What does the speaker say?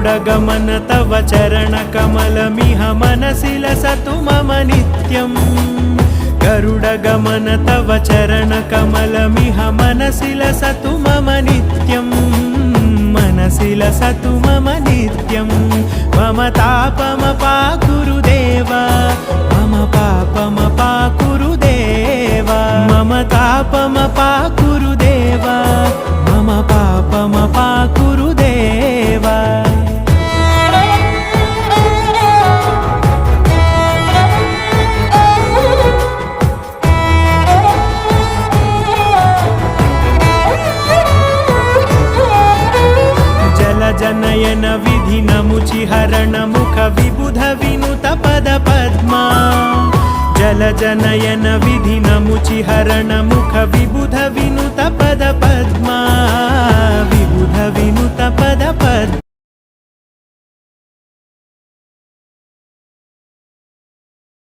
गरुडगमन तव चरणकमलमिह मनसि लसतु मम नित्यम् गरुडगमन तव चरणकमलमिह मनसि लसतु मम नित्यम् मनसि लसतु मम नित्यम् मम तापमपाकुरु देव मम पापमपाकुरु देव मम तापमपाकुरु देव मम पापमपाकुरु देव जनयन विधिनमुचिहरण मुख विबुध विनुत पद पद्मा जल जनयन विधिनमुचिहरण मुख विबुध विनुत पद पद्मा विबुध विनुत पद पद्मा